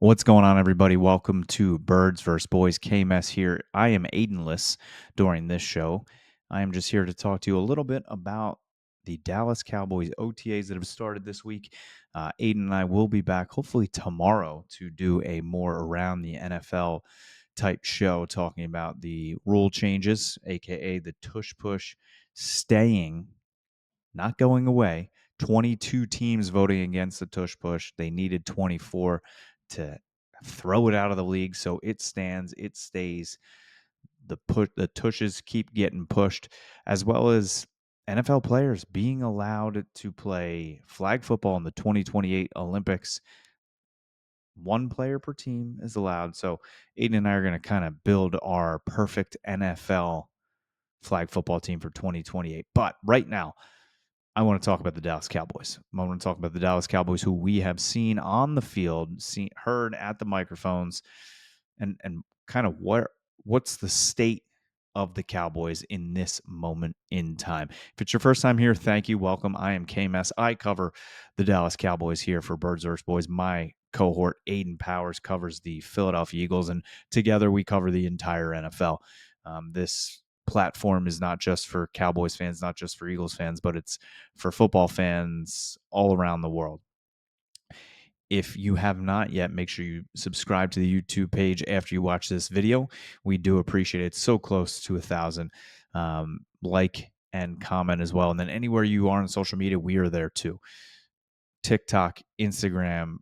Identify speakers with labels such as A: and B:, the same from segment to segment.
A: What's going on, everybody? Welcome to Birds vs. Boys. Kmess here. I am Aidenless during this show. I am just here to talk to you a little bit about the Dallas Cowboys OTAs that have started this week. Aiden and I will be back hopefully tomorrow to do a more around the NFL type show talking about the rule changes, aka the tush push staying, not going away. 22 teams voting against the tush push. They needed 24 to throw it out of the league. So it stands, it stays. The tushes keep getting pushed, as well as NFL players being allowed to play flag football in the 2028 Olympics. One player per team is allowed. So Aiden and I are going to kind of build our perfect NFL flag football team for 2028. But right now, I want to talk about the Dallas Cowboys. I want to talk about the Dallas Cowboys, who we have seen on the field, heard at the microphones, and kind of what's the state of the Cowboys in this moment in time. If it's your first time here, thank you. Welcome. I am Kmess. I cover the Dallas Cowboys here for Birds vs. Boys. My cohort, Aiden Powers, covers the Philadelphia Eagles, and together we cover the entire NFL. This platform is not just for Cowboys fans, not just for Eagles fans, but it's for football fans all around the world. If you have not yet, make sure you subscribe to the YouTube page after you watch this video. We do appreciate it. It's so close to 1,000. Like and comment as well. And then anywhere you are on social media, we are there too. TikTok, Instagram,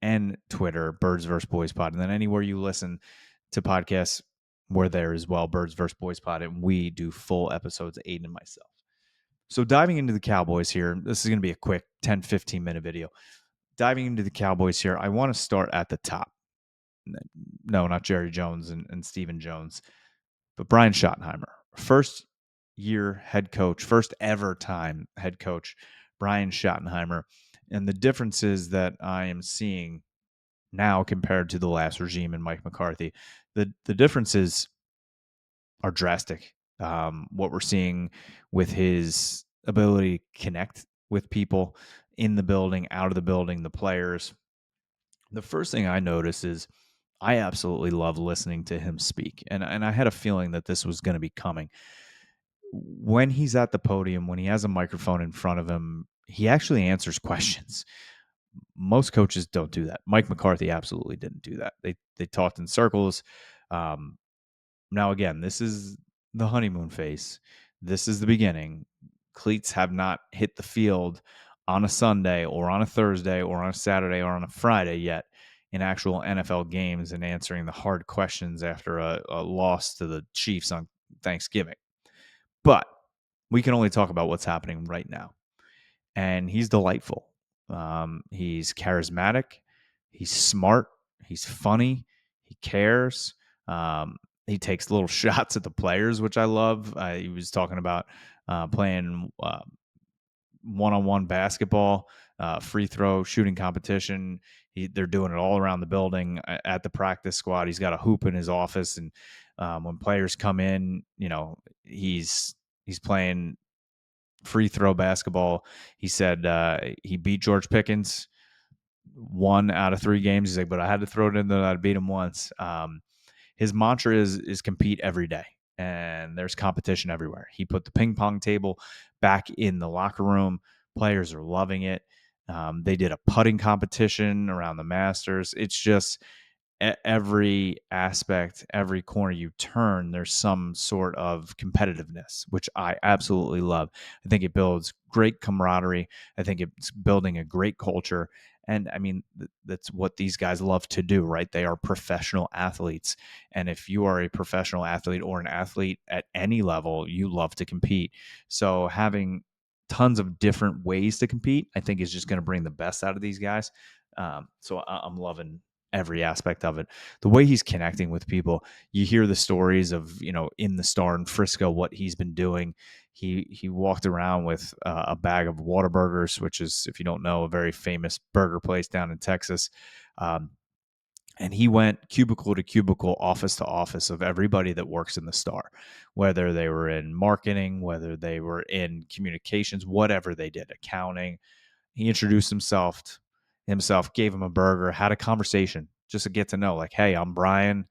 A: and Twitter, Birds vs. Boys Pod. And then anywhere you listen to podcasts, we're there as well, Birds vs. Boys Pod. And we do full episodes, Aiden and myself. So diving into the Cowboys here, this is going to be a quick 10, 15-minute video. Diving into the Cowboys here, I want to start at the top. No, not Jerry Jones and Stephen Jones, but Brian Schottenheimer. First year head coach, first ever time head coach, Brian Schottenheimer. And the differences that I am seeing now compared to the last regime and Mike McCarthy, the differences are drastic. What we're seeing with his ability to connect with people in the building, out of the building, the players. The first thing I notice is I absolutely love listening to him speak. And I had a feeling that this was going to be coming. When he's at the podium, when he has a microphone in front of him, he actually answers questions. Most coaches don't do that. Mike McCarthy absolutely didn't do that. They talked in circles. Now, again, this is the honeymoon phase. This is the beginning. Cleats have not hit the field on a Sunday or on a Thursday or on a Saturday or on a Friday yet in actual NFL games and answering the hard questions after a loss to the Chiefs on Thanksgiving. But we can only talk about what's happening right now. And he's delightful. He's charismatic. He's smart. He's funny. He cares. He takes little shots at the players, which I love. He was talking about playing one-on-one basketball, free throw shooting competition. They're doing it all around the building at the practice squad. He's got a hoop in his office, and when players come in, he's playing free throw basketball. He said he beat George Pickens 1 out of 3 games. He's like, but I had to throw it in there. I'd beat him once. His mantra is compete every day, and there's competition everywhere. He put the ping pong table back in the locker room. Players are loving it. They did a putting competition around the Masters. It's just every aspect, every corner you turn, there's some sort of competitiveness, which I absolutely love. I think it builds great camaraderie. I think it's building a great culture. And I mean, that's what these guys love to do, right? They are professional athletes. And if you are a professional athlete or an athlete at any level, you love to compete. So having tons of different ways to compete, I think is just going to bring the best out of these guys. So I'm loving every aspect of it. The way he's connecting with people, you hear the stories of, in the Star in Frisco, what he's been doing. He walked around with a bag of Whataburgers, which is, if you don't know, a very famous burger place down in Texas. And he went cubicle to cubicle, office to office of everybody that works in the Star, whether they were in marketing, whether they were in communications, whatever they did, accounting. He introduced himself, gave him a burger, had a conversation, just a get to know, like, hey, I'm Brian.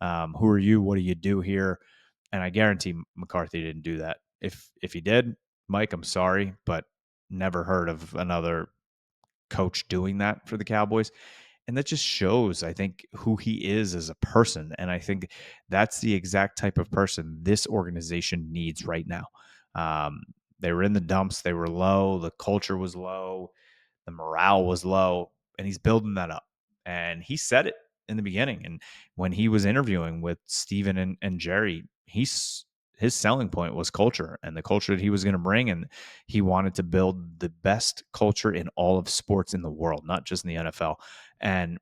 A: Who are you? What do you do here? And I guarantee McCarthy didn't do that. If he did, Mike, I'm sorry, but never heard of another coach doing that for the Cowboys. And that just shows, I think, who he is as a person. And I think that's the exact type of person this organization needs right now. Um, they were in the dumps, they were low, the culture was low, the morale was low, and he's building that up. And he said it in the beginning. And when he was interviewing with Steven and Jerry, his selling point was culture and the culture that he was going to bring. And he wanted to build the best culture in all of sports in the world, not just in the NFL. And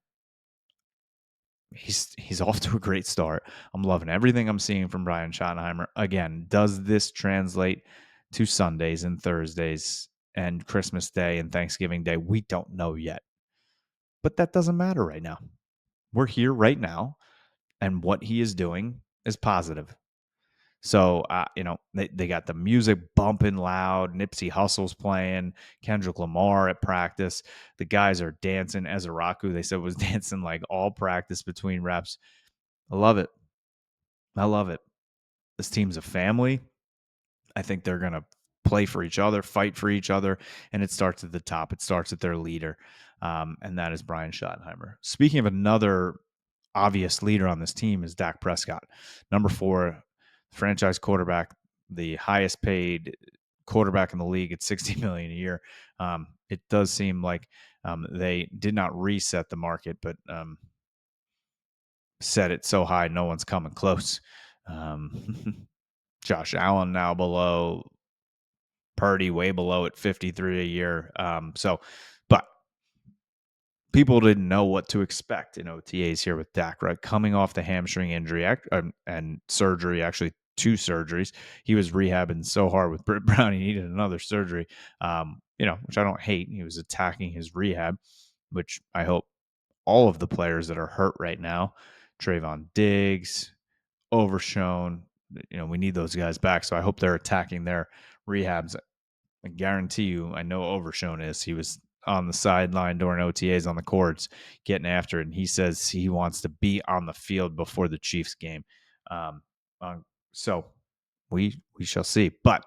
A: he's off to a great start. I'm loving everything I'm seeing from Brian Schottenheimer. Again, does this translate to Sundays and Thursdays and Christmas Day and Thanksgiving Day? We don't know yet. But that doesn't matter right now. We're here right now, and what he is doing is positive. So, they got the music bumping loud. Nipsey Hussle's playing. Kendrick Lamar at practice. The guys are dancing. Ezraku, they said, was dancing like all practice between reps. I love it. I love it. This team's a family. I think they're going to play for each other, fight for each other, and it starts at the top. It starts at their leader, and that is Brian Schottenheimer. Speaking of another obvious leader on this team is Dak Prescott, number 4, franchise quarterback, the highest paid quarterback in the league at $60 million a year. It does seem like they did not reset the market, but set it so high no one's coming close. Josh Allen now below, Purdy way below at 53 a year. But people didn't know what to expect in OTAs here with Dak, right? Coming off the hamstring injury and surgery, actually 2 surgeries. He was rehabbing so hard with Britt Brown, he needed another surgery, which I don't hate. He was attacking his rehab, which I hope all of the players that are hurt right now, Trayvon Diggs, Overshown, we need those guys back. So I hope they're attacking their rehabs. I guarantee you, I know Overshown is. He was on the sideline during OTAs on the courts getting after it, and he says he wants to be on the field before the Chiefs game. Um, so we shall see. But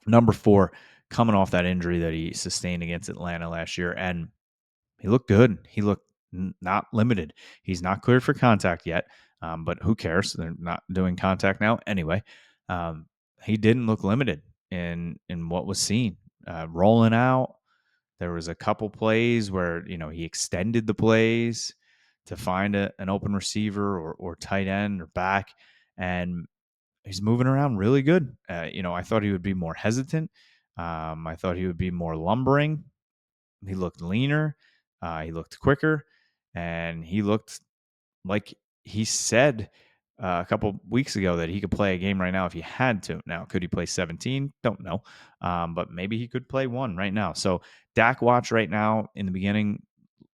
A: number 4, coming off that injury that he sustained against Atlanta last year, and he looked good. He looked not limited. He's not cleared for contact yet, but who cares? They're not doing contact now anyway. He didn't look limited in what was seen. Rolling out, there was a couple plays where he extended the plays to find an open receiver or tight end or back, and he's moving around really good. I thought he would be more hesitant. I thought he would be more lumbering. He looked leaner. He looked quicker, and he looked like he said a couple weeks ago that he could play a game right now if he had to. Now, could he play 17? Don't know. But maybe he could play 1 right now. So Dak watch right now in the beginning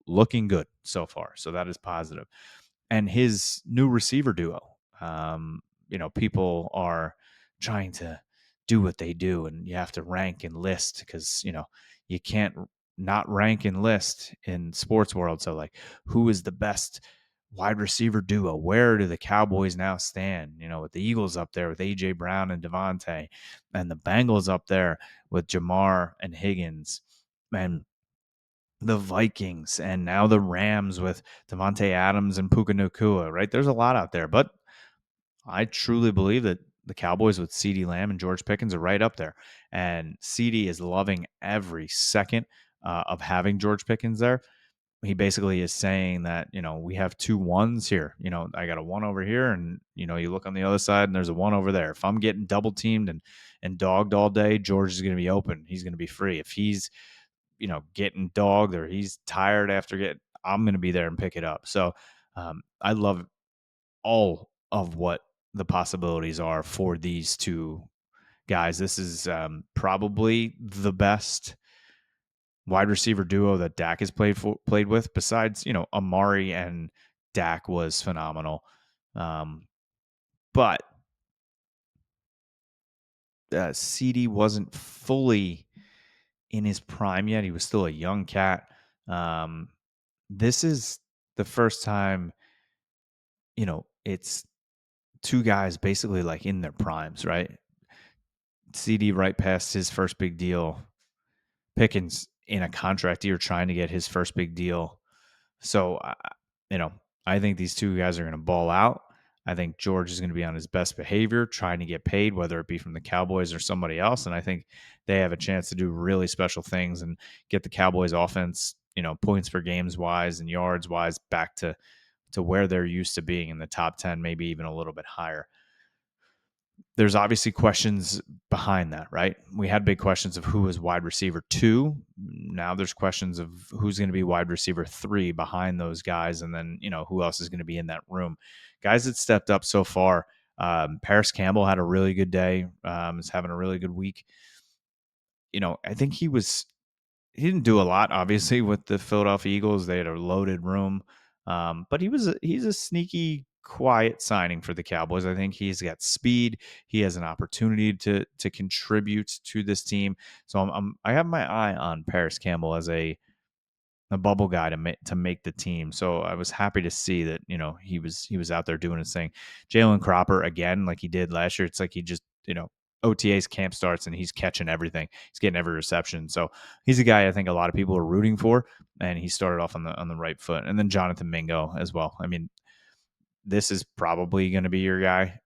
A: looking good so far. So that is positive. And his new receiver duo, people are trying to do what they do, and you have to rank and list because, you can't not rank and list in sports world. So like, who is the best wide receiver duo? Where do the Cowboys now stand? With the Eagles up there with AJ Brown and Devontae, and the Bengals up there with Jamar and Higgins, and the Vikings, and now the Rams with Devontae Adams and Puka Nacua, right? There's a lot out there, but I truly believe that the Cowboys with CeeDee Lamb and George Pickens are right up there. And CeeDee is loving every second of having George Pickens there. He basically is saying that, we have 2 ones here. I got a 1 over here, and, you look on the other side and there's a 1 over there. If I'm getting double teamed and dogged all day, George is going to be open. He's going to be free. If he's, getting dogged or he's tired I'm going to be there and pick it up. So I love all of what the possibilities are for these 2 guys. This is probably the best wide receiver duo that Dak has played with, besides, Amari and Dak was phenomenal. But CeeDee wasn't fully in his prime yet. He was still a young cat. This is the first time, it's two guys basically like in their primes, right? CeeDee right past his first big deal. Pickens in a contract year trying to get his first big deal. So, you know, I think these two guys are going to ball out. I think George is going to be on his best behavior, trying to get paid, whether it be from the Cowboys or somebody else. And I think they have a chance to do really special things and get the Cowboys offense, points per games wise and yards wise back to where they're used to being in the top 10, maybe even a little bit higher. There's obviously questions behind that, right? We had big questions of who was wide receiver 2. Now there's questions of who's going to be wide receiver 3 behind those guys. And then, who else is going to be in that room? Guys that stepped up so far. Paris Campbell had a really good day, is having a really good week. I think he didn't do a lot, obviously, with the Philadelphia Eagles. They had a loaded room, but he's a sneaky, quiet signing for the Cowboys. I think he's got speed. He has an opportunity to contribute to this team. So I have my eye on Paris Campbell as a bubble guy to make the team. So I was happy to see that he was out there doing his thing. Jalen Cropper again, like he did last year. It's like he just OTAs camp starts and he's catching everything. He's getting every reception. So he's a guy I think a lot of people are rooting for, and he started off on the right foot. And then Jonathan Mingo as well. I mean, this is probably going to be your guy.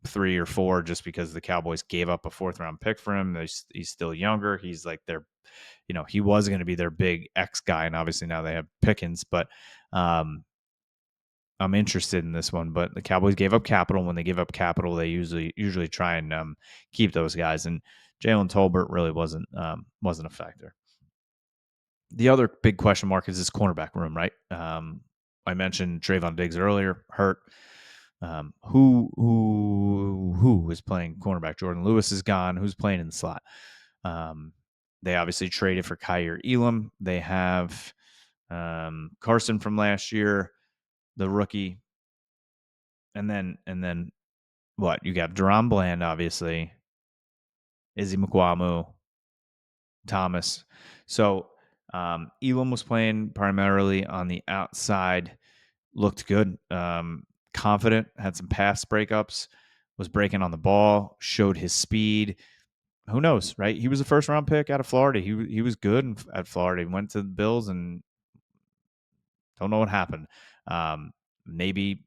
A: 3 or 4, just because the Cowboys gave up a 4th round pick for him. He's still younger. He's like he was going to be their big X guy, and obviously now they have Pickens. But I'm interested in this one. But the Cowboys gave up capital. When they give up capital, they usually try and keep those guys. And Jalen Tolbert really wasn't a factor. The other big question mark is this cornerback room, right? I mentioned Trayvon Diggs earlier, hurt. Who is playing cornerback? Jordan Lewis is gone. Who's playing in the slot? They obviously traded for Kyer Elam. They have Carson from last year, the rookie, and then what? You got Deron Bland, obviously, Izzy McQuamu, Thomas. So Elam was playing primarily on the outside. Looked good, confident, had some pass breakups, was breaking on the ball, showed his speed. Who knows, right? He was a first round pick out of Florida. He was good at Florida. He went to the Bills and don't know what happened. Maybe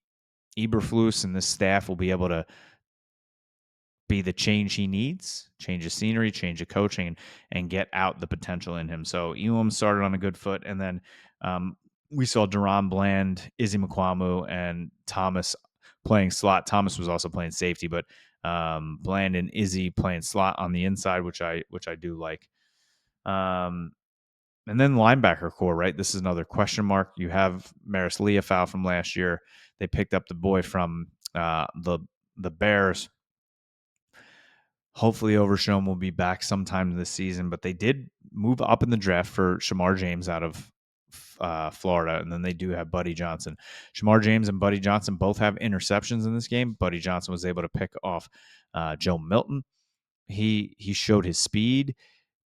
A: Eberflus and this staff will be able to be the change he needs, change of scenery, change of coaching, and get out the potential in him. So Elam started on a good foot, and then we saw Deron Bland, Izzy McQuamu, and Thomas playing slot. Thomas was also playing safety, but Bland and Izzy playing slot on the inside, which I do like. And then linebacker core, right? This is another question mark. You have Maris Leafau from last year. They picked up the boy from the Bears. Hopefully Overshown will be back sometime this season, but they did move up in the draft for Shamar James out of Florida, and then they do have Buddy Johnson. Shamar James and Buddy Johnson both have interceptions in this game. Buddy Johnson was able to pick off Joe Milton. He showed his speed.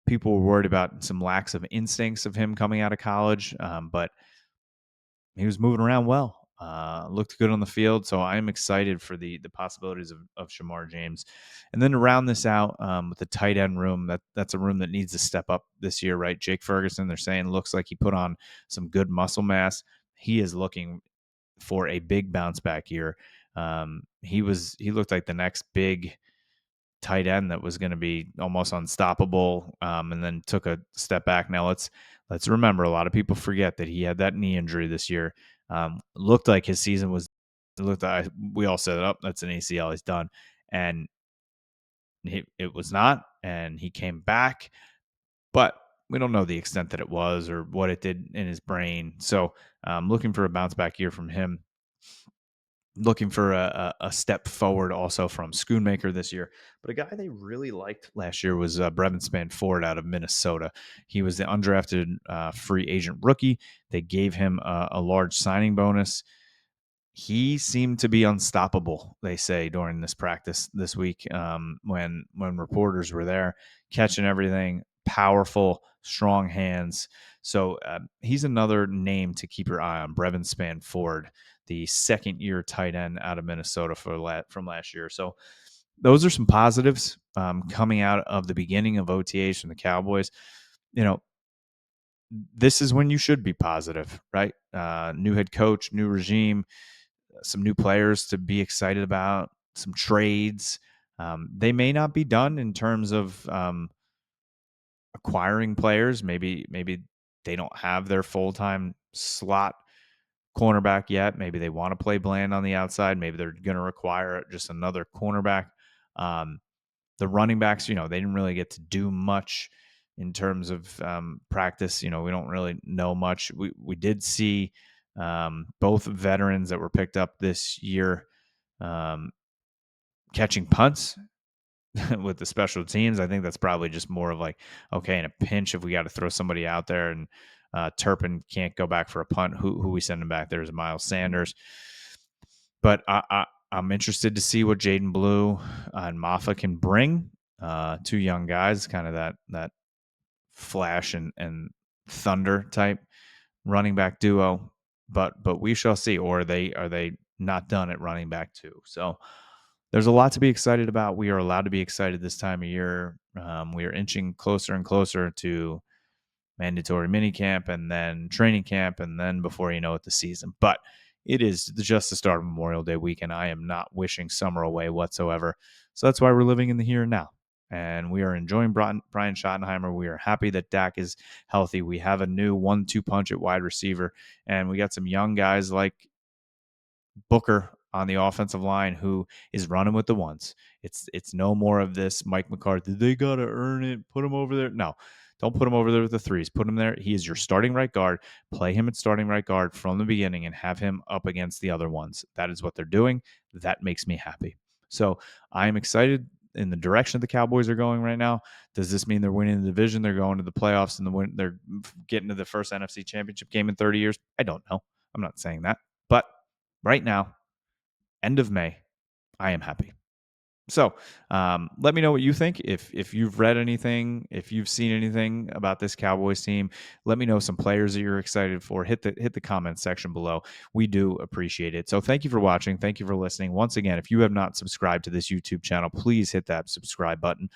A: People were worried about some lacks of instincts of him coming out of college, but he was moving around well. Looked good on the field, so I'm excited for the possibilities of Shamar James. And then to round this out with the tight end room, that's a room that needs to step up this year, right? Jake Ferguson, they're saying, looks like he put on some good muscle mass. He is looking for a big bounce back year. He looked like the next big tight end that was going to be almost unstoppable, and then took a step back. Now let's remember, a lot of people forget that he had that knee injury this year. Looked like his season was. It looked like we all said, "Up, that's an ACL. He's done," and it was not. And he came back, but we don't know the extent that it was or what it did in his brain. So, looking for a bounce back year from him. Looking for a step forward also from Schoonmaker this year. But a guy they really liked last year was Brevyn Spann-Ford out of Minnesota. He was the undrafted free agent rookie. They gave him a large signing bonus. He seemed to be unstoppable, they say, during this practice this week when reporters were there, catching everything, powerful, strong hands. So he's another name to keep your eye on. Brevyn Spann-Ford, the second-year tight end out of Minnesota from last year. So those are some positives coming out of the beginning of OTAs from the Cowboys. This is when you should be positive, right? New head coach, new regime, some new players to be excited about, some trades. They may not be done in terms of acquiring players. Maybe they don't have their full-time slot cornerback yet. Maybe they want to play Bland on the outside. Maybe they're going to require just another cornerback. The running backs, they didn't really get to do much in terms of practice. We don't really know much. We did see both veterans that were picked up this year catching punts with the special teams. I think that's probably just more of like, okay, in a pinch, if we got to throw somebody out there and Turpin can't go back for a punt, who we send him back there is Miles Sanders. But I'm interested to see what Jaden Blue and Maffa can bring. Two young guys, kind of that flash and thunder type running back duo. But we shall see. Or are they not done at running back too? So there's a lot to be excited about. We are allowed to be excited this time of year. We are inching closer and closer to mandatory minicamp and then training camp, and then before you know it, the season. But it is just the start of Memorial Day weekend. I am not wishing summer away whatsoever. So that's why we're living in the here and now. And we are enjoying Brian Schottenheimer. We are happy that Dak is healthy. We have a new 1-2 punch at wide receiver. And we got some young guys like Booker on the offensive line who is running with the ones. It's no more of this Mike McCarthy, they got to earn it, put him over there. No, don't put him over there with the threes. Put him there. He is your starting right guard. Play him at starting right guard from the beginning and have him up against the other ones. That is what they're doing. That makes me happy. So I am excited in the direction the Cowboys are going right now. Does this mean they're winning the division? They're going to the playoffs and they're getting to the first NFC Championship game in 30 years? I don't know. I'm not saying that. But right now, end of May, I am happy. So let me know what you think. If you've read anything, if you've seen anything about this Cowboys team, let me know some players that you're excited for. Hit the comment section below. We do appreciate it. So thank you for watching. Thank you for listening. Once again, if you have not subscribed to this YouTube channel, please hit that subscribe button.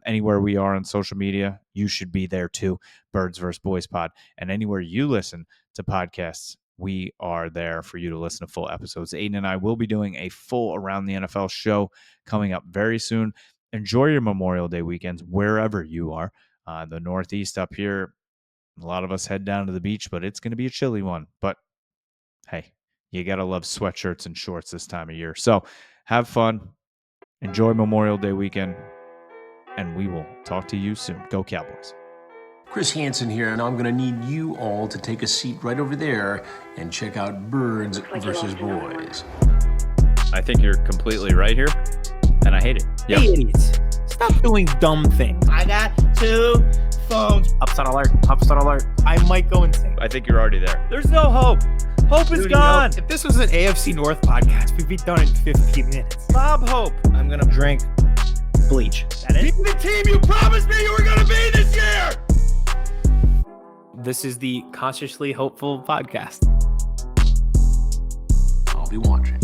A: Anywhere we are on social media, you should be there too. Birds vs. Boys Pod. And anywhere you listen to podcasts, we are there for you to listen to full episodes. Aiden and I will be doing a full Around the NFL show coming up very soon. Enjoy your Memorial Day weekends wherever you are. The Northeast up here, a lot of us head down to the beach, but it's going to be a chilly one. But hey, you got to love sweatshirts and shorts this time of year. So have fun. Enjoy Memorial Day weekend. And we will talk to you soon. Go Cowboys.
B: Chris Hansen here, and I'm going to need you all to take a seat right over there and check out Birds versus Boys.
A: I think you're completely right here, and I hate it.
C: Yep. Hey, idiots. Stop doing dumb things.
D: I got 2 phones.
C: Upset alert. Upset alert. I might go insane.
A: I think you're already there. There's no hope. Hope is gone.
C: If this was an AFC North podcast, we'd be done in 15 minutes.
A: Bob Hope.
C: I'm going to drink bleach.
D: That is the team you promised me you were going to be this year.
C: This is the Consciously Hopeful podcast.
B: I'll be watching.